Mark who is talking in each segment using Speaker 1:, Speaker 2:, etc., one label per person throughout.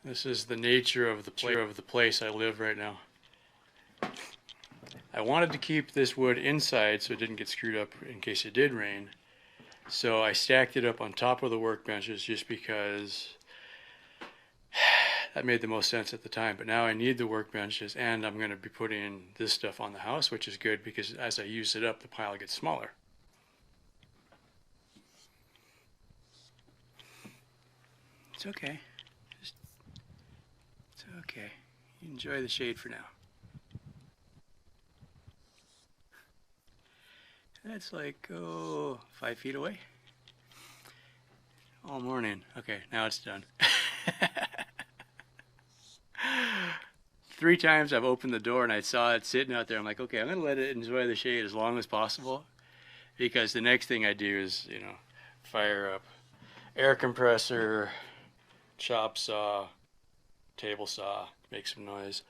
Speaker 1: This is the nature of the place I live right now. I wanted to keep this wood inside so it didn't get screwed up in case it did rain. So I stacked it up on top of the workbenches just because that made the most sense at the time. But now I need the workbenches, and I'm going to be putting this stuff on the house, which is good because as I use it up, the pile gets smaller. It's okay. It's okay. Enjoy the shade for now. That's like, 5 feet away. All morning. Okay, now it's done. 3 times I've opened the door and I saw it sitting out there. I'm like, okay, I'm going to let it enjoy the shade as long as possible, because the next thing I do is, fire up air compressor, chop saw, table saw, make some noise.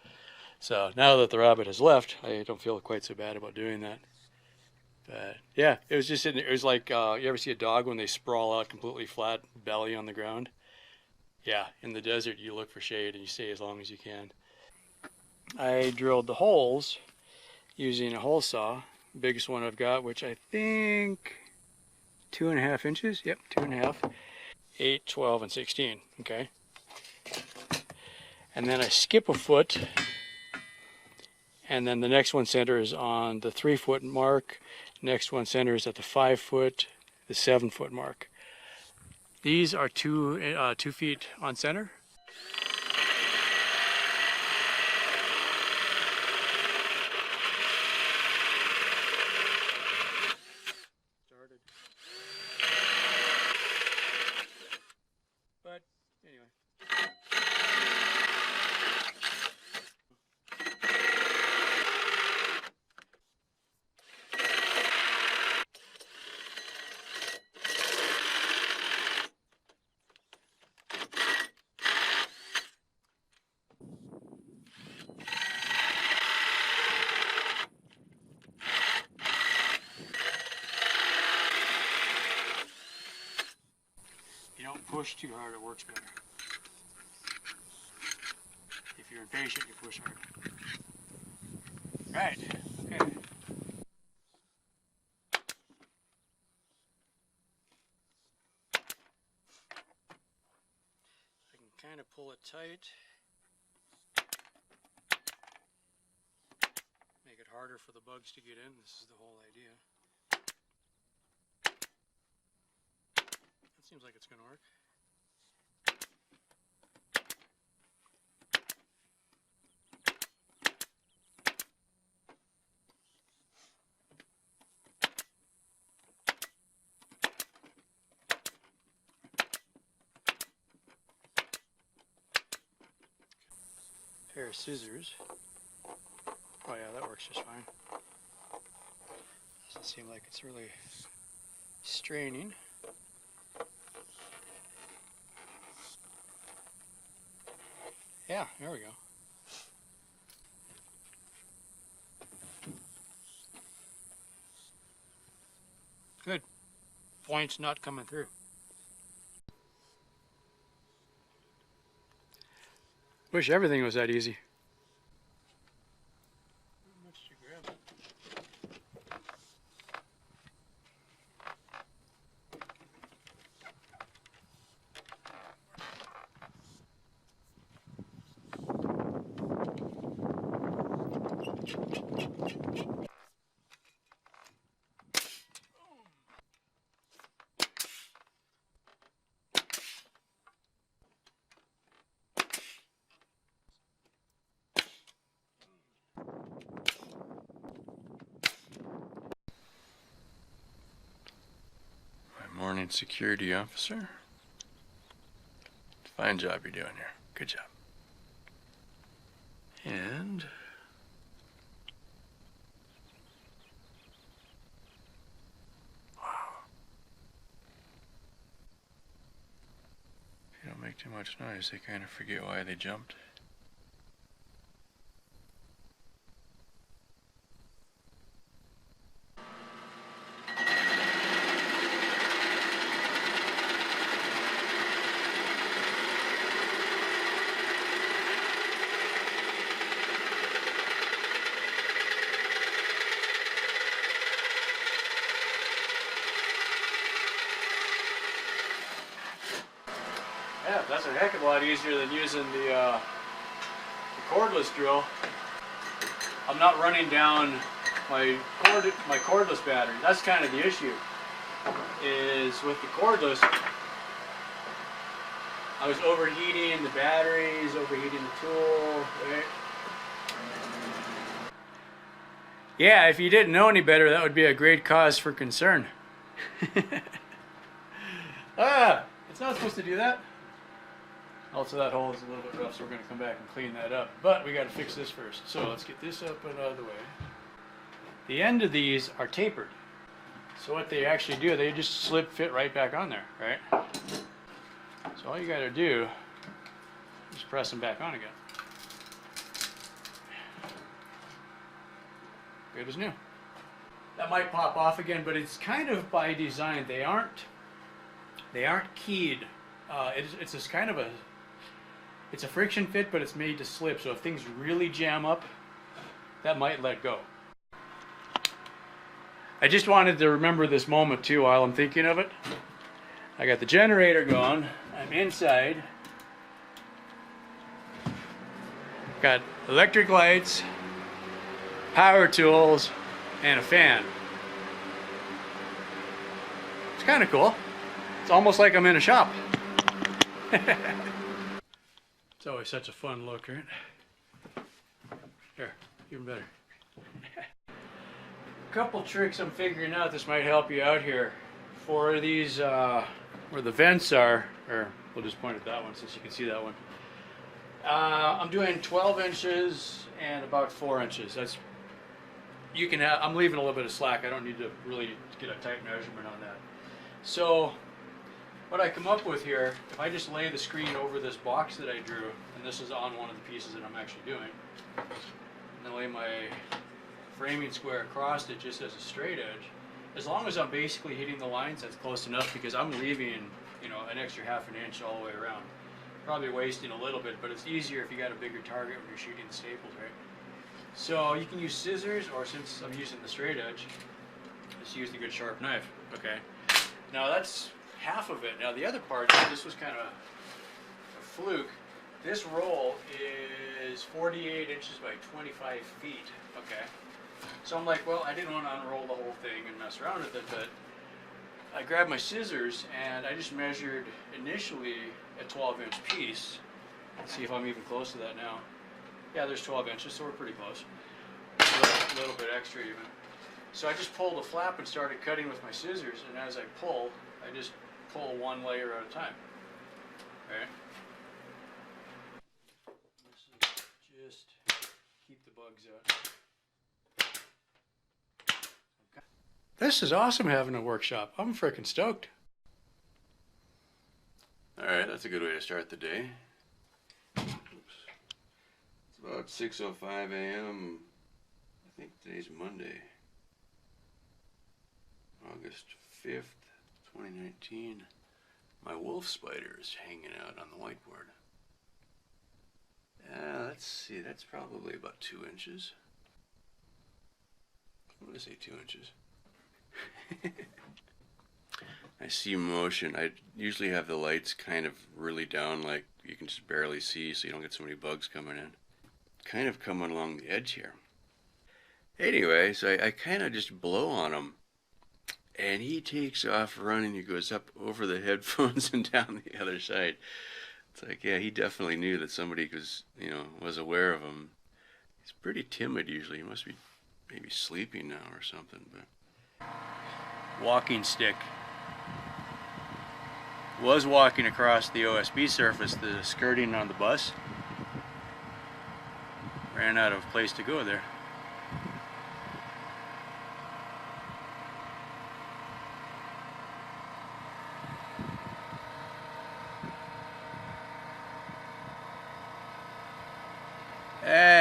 Speaker 1: So now that the rabbit has left, I don't feel quite so bad about doing that. But yeah, it was just it was like, you ever see a dog when they sprawl out completely flat belly on the ground? Yeah, in the desert you look for shade and you stay as long as you can. I drilled the holes using a hole saw, biggest one I've got, which I think 2.5 inches. Yep, 2.5. 8, 12, and 16. Okay. And then I skip a foot, and then the next one centers on the 3-foot mark. Next one centers at the 5-foot, the 7-foot mark. These are 2 feet on center. Started. But anyway. You don't push too hard, it works better. If you're impatient, you push hard. Right, okay. I can kind of pull it tight. Make it harder for the bugs to get in. This is the whole idea. That seems like it's going to work. Pair of scissors. Oh yeah, that works just fine. Doesn't seem like it's really straining. Yeah, there we go. Good. Points not coming through. Wish everything was that easy. Not much to grab. Morning security officer. Fine job you're doing here. Good job. And wow. If you don't make too much noise, they kind of forget why they jumped. a lot easier than using the cordless drill. I'm not running down my cordless battery. That's kind of the issue, is with the cordless, I was overheating the batteries, overheating the tool, right? Yeah, if you didn't know any better, that would be a great cause for concern. Ah, it's not supposed to do that. Also, that hole is a little bit rough, so we're going to come back and clean that up. But we got to fix this first. So let's get this up and out of the way. The end of these are tapered. So what they actually do, they just fit right back on there, right? So all you got to do is press them back on again. Good as new. That might pop off again, but it's kind of by design. They aren't keyed. It's just kind of it's a friction fit, but it's made to slip. So if things really jam up, that might let go. I just wanted to remember this moment too while I'm thinking of it. I got the generator going. I'm inside. Got electric lights, power tools, and a fan. It's kind of cool. It's almost like I'm in a shop. It's always such a fun look, right? Here, even better. Couple tricks I'm figuring out. This might help you out here. For these, where the vents are, or we'll just point at that one since you can see that one. I'm doing 12 inches and about 4 inches. That's, you can have, I'm leaving a little bit of slack. I don't need to really get a tight measurement on that. So what I come up with here, if I just lay the screen over this box that I drew, and this is on one of the pieces that I'm actually doing, and then lay my framing square across it just as a straight edge, as long as I'm basically hitting the lines, that's close enough, because I'm leaving, you know, an extra ½ inch all the way around. Probably wasting a little bit, but it's easier if you got a bigger target when you're shooting the staples, right? So you can use scissors, or since I'm using the straight edge, just use the good sharp knife. Okay. Now that's half of it. Now the other part, this was kind of a fluke. This roll is 48 inches by 25 feet. Okay. So I'm like, well, I didn't want to unroll the whole thing and mess around with it, but I grabbed my scissors and I just measured initially a 12-inch piece. Let's see if I'm even close to that now. Yeah, there's 12 inches, so we're pretty close. A little bit extra even. So I just pulled a flap and started cutting with my scissors, and as I pull, I just pull one layer at a time. Okay. This is just keep the bugs out. Okay. This is awesome having a workshop. I'm freaking stoked.
Speaker 2: Alright, that's a good way to start the day. Oops. It's about 6:05 a.m. I think today's Monday, August 5th, 2019. My wolf spider is hanging out on the whiteboard. Let's see, that's probably about 2 inches. I'm going to say 2 inches. I see motion. I usually have the lights kind of really down, like you can just barely see, so you don't get so many bugs coming in. Kind of coming along the edge here. Anyway, so I kind of just blow on him, and he takes off running. He goes up over the headphones and down the other side. It's like, yeah, he definitely knew that somebody was aware of him. He's pretty timid usually. He must be maybe sleeping now or something. But
Speaker 1: Walking stick. Was walking across the OSB surface, the skirting on the bus. Ran out of place to go there.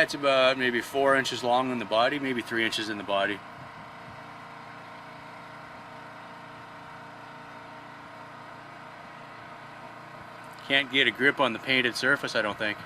Speaker 1: It's about maybe 4 inches long in the body, maybe 3 inches in the body. Can't get a grip on the painted surface, I don't think.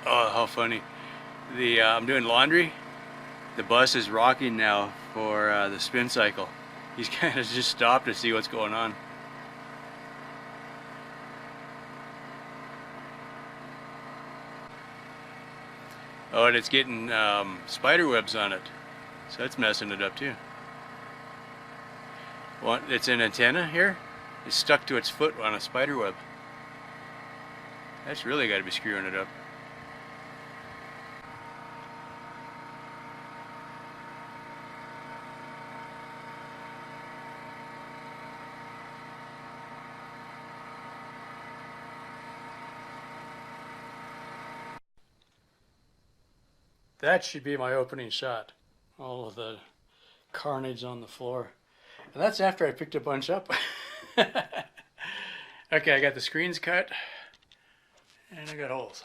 Speaker 1: Oh, how funny. I'm doing laundry. The bus is rocking now for the spin cycle. He's kind of just stopped to see what's going on. Oh, and it's getting spider webs on it. So that's messing it up too. Well, it's an antenna here. It's stuck to its foot on a spider web. That's really got to be screwing it up. That should be my opening shot. All of the carnage on the floor. And that's after I picked a bunch up. Okay, I got the screens cut and I got holes.